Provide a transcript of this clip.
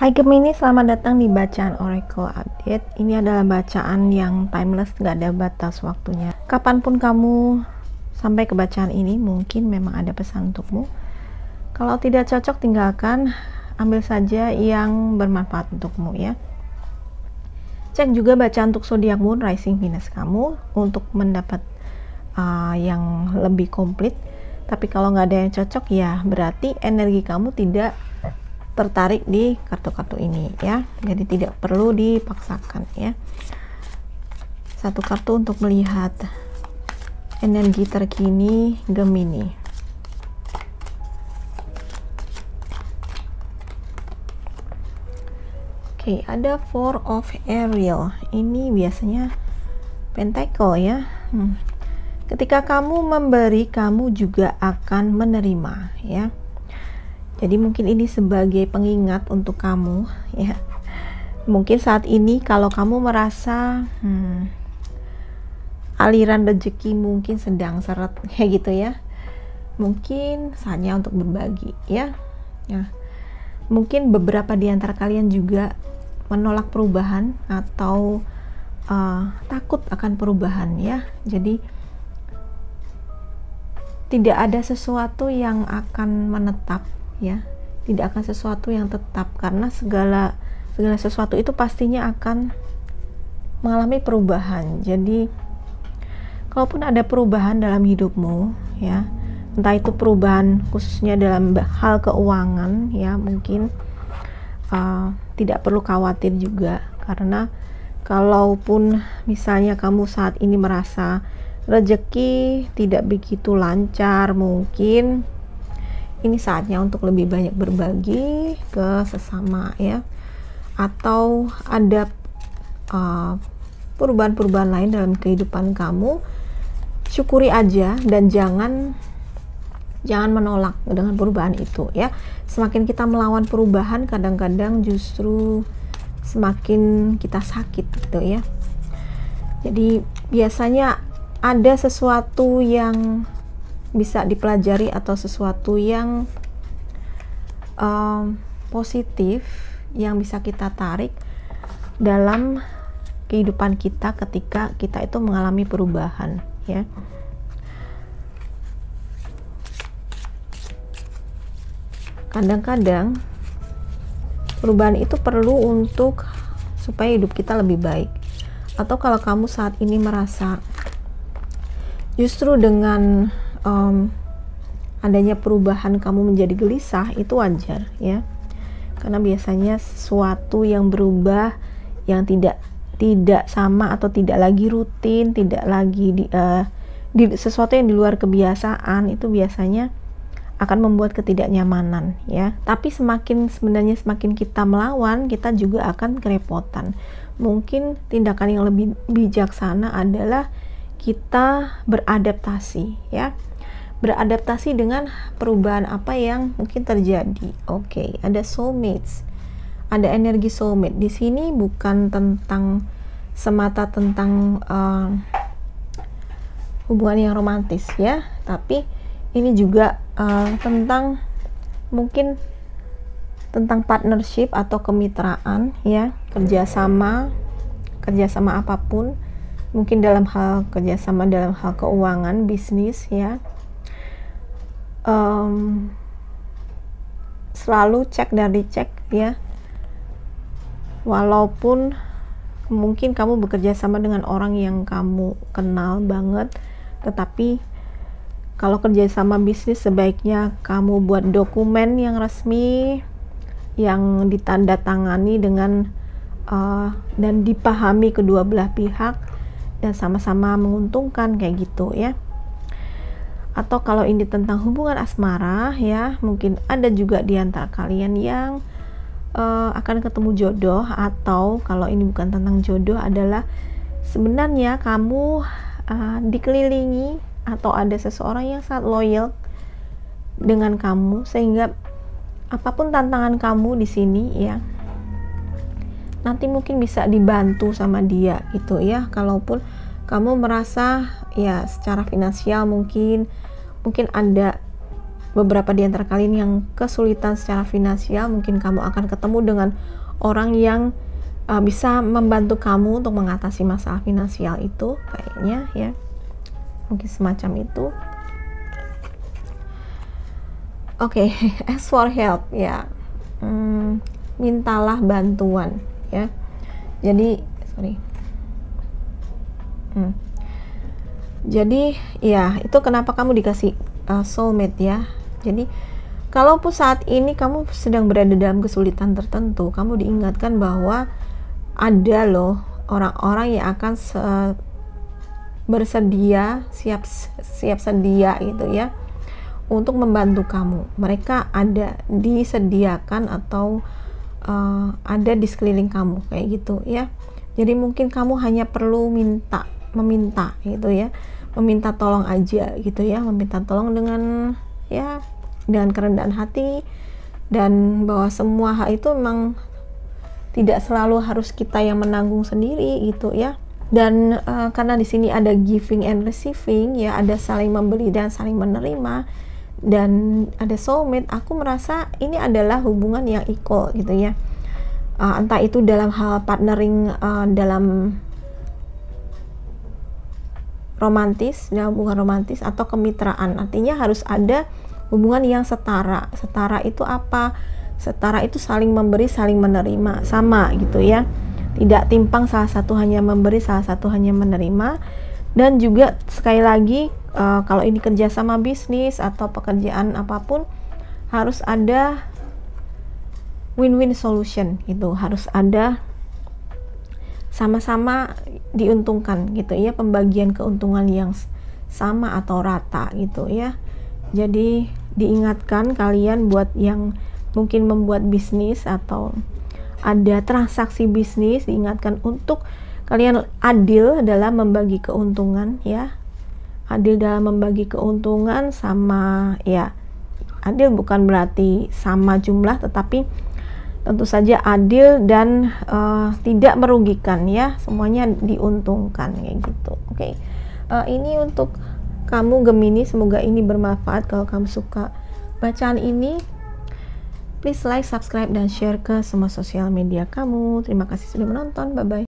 Hai Gemini, selamat datang di bacaan Oracle Update. Ini adalah bacaan yang timeless, gak ada batas waktunya. Kapanpun kamu sampai ke bacaan ini, mungkin memang ada pesan untukmu. Kalau tidak cocok, tinggalkan. Ambil saja yang bermanfaat untukmu ya. Cek juga bacaan untuk zodiak moon, rising, Venus kamu untuk mendapat yang lebih komplit. Tapi kalau nggak ada yang cocok, ya berarti energi kamu tidak tertarik di kartu-kartu ini ya, jadi tidak perlu dipaksakan ya. Satu kartu untuk melihat energi terkini Gemini. Oke, ada Four of Ariel. Ini biasanya Pentacle ya. Ketika kamu memberi, kamu juga akan menerima ya. Jadi mungkin ini sebagai pengingat untuk kamu ya. Mungkin saat ini kalau kamu merasa aliran rezeki mungkin sedang seret kayak gitu ya, mungkin saatnya untuk berbagi ya. Mungkin beberapa di antara kalian juga menolak perubahan atau takut akan perubahan ya. Jadi tidak ada sesuatu yang akan menetap ya, tidak akan sesuatu yang tetap, karena segala sesuatu itu pastinya akan mengalami perubahan. Jadi kalaupun ada perubahan dalam hidupmu ya, entah itu perubahan khususnya dalam hal keuangan ya, mungkin tidak perlu khawatir juga, karena kalaupun misalnya kamu saat ini merasa rezeki tidak begitu lancar, mungkin ini saatnya untuk lebih banyak berbagi ke sesama ya, atau ada perubahan-perubahan lain dalam kehidupan kamu, syukuri aja dan jangan menolak dengan perubahan itu ya. Semakin kita melawan perubahan, kadang-kadang justru semakin kita sakit gitu ya. Jadi biasanya ada sesuatu yang bisa dipelajari atau sesuatu yang positif yang bisa kita tarik dalam kehidupan kita ketika kita itu mengalami perubahan ya. Kadang-kadang perubahan itu perlu untuk supaya hidup kita lebih baik. Atau kalau kamu saat ini merasa justru dengan adanya perubahan kamu menjadi gelisah, itu wajar ya, karena biasanya sesuatu yang berubah yang tidak sama atau tidak lagi rutin, tidak lagi sesuatu yang di luar kebiasaan, itu biasanya akan membuat ketidaknyamanan ya. Tapi sebenarnya semakin kita melawan, kita juga akan kerepotan. Mungkin tindakan yang lebih bijaksana adalah kita beradaptasi ya, beradaptasi dengan perubahan apa yang mungkin terjadi. Oke, ada soulmates, ada energi soulmate di sini, bukan tentang semata tentang hubungan yang romantis ya, tapi ini juga tentang mungkin tentang partnership atau kemitraan ya, kerjasama apapun, mungkin dalam hal kerjasama dalam hal keuangan, bisnis ya. Selalu cek dan dicek ya, walaupun mungkin kamu bekerja sama dengan orang yang kamu kenal banget, tetapi kalau kerja sama bisnis sebaiknya kamu buat dokumen yang resmi, yang ditandatangani dengan dan dipahami kedua belah pihak dan sama-sama menguntungkan kayak gitu ya. Atau kalau ini tentang hubungan asmara ya, mungkin ada juga di antara kalian yang akan ketemu jodoh, atau kalau ini bukan tentang jodoh, adalah sebenarnya kamu dikelilingi atau ada seseorang yang sangat loyal dengan kamu, sehingga apapun tantangan kamu di sini ya, nanti mungkin bisa dibantu sama dia gitu ya. Kalaupun kamu merasa ya secara finansial mungkin ada beberapa di antara kalian yang kesulitan secara finansial, mungkin kamu akan ketemu dengan orang yang bisa membantu kamu untuk mengatasi masalah finansial itu, kayaknya ya, mungkin semacam itu. Oke, ask for help ya, mintalah bantuan ya. Jadi jadi ya, itu kenapa kamu dikasih soulmate ya. Jadi kalaupun saat ini kamu sedang berada dalam kesulitan tertentu, kamu diingatkan bahwa ada loh orang-orang yang akan bersedia, siap sedia gitu ya, untuk membantu kamu. Mereka ada, disediakan atau ada di sekeliling kamu kayak gitu ya. Jadi mungkin kamu hanya perlu meminta gitu ya, meminta tolong aja gitu ya, meminta tolong dengan kerendahan hati, dan bahwa semua hal itu memang tidak selalu harus kita yang menanggung sendiri gitu ya. Dan karena di sini ada giving and receiving ya, ada saling memberi dan saling menerima, dan ada soulmate, aku merasa ini adalah hubungan yang equal gitu ya. Entah itu dalam hal partnering, dalam romantis, dalam hubungan romantis atau kemitraan, artinya harus ada hubungan yang setara. Setara itu apa? Setara itu saling memberi, saling menerima, sama gitu ya, tidak timpang salah satu hanya memberi, salah satu hanya menerima. Dan juga sekali lagi, kalau ini kerjasama bisnis atau pekerjaan apapun, harus ada win-win solution gitu, harus ada sama-sama diuntungkan gitu ya, pembagian keuntungan yang sama atau rata gitu ya. Jadi diingatkan kalian buat yang mungkin membuat bisnis atau ada transaksi bisnis, diingatkan untuk kalian adil dalam membagi keuntungan ya. Adil dalam membagi keuntungan, sama ya, adil bukan berarti sama jumlah, tetapi tentu saja adil dan tidak merugikan ya, semuanya diuntungkan kayak gitu. Oke. Ini untuk kamu Gemini, semoga ini bermanfaat. Kalau kamu suka bacaan ini, please like, subscribe, dan share ke semua sosial media kamu. Terima kasih sudah menonton, bye bye.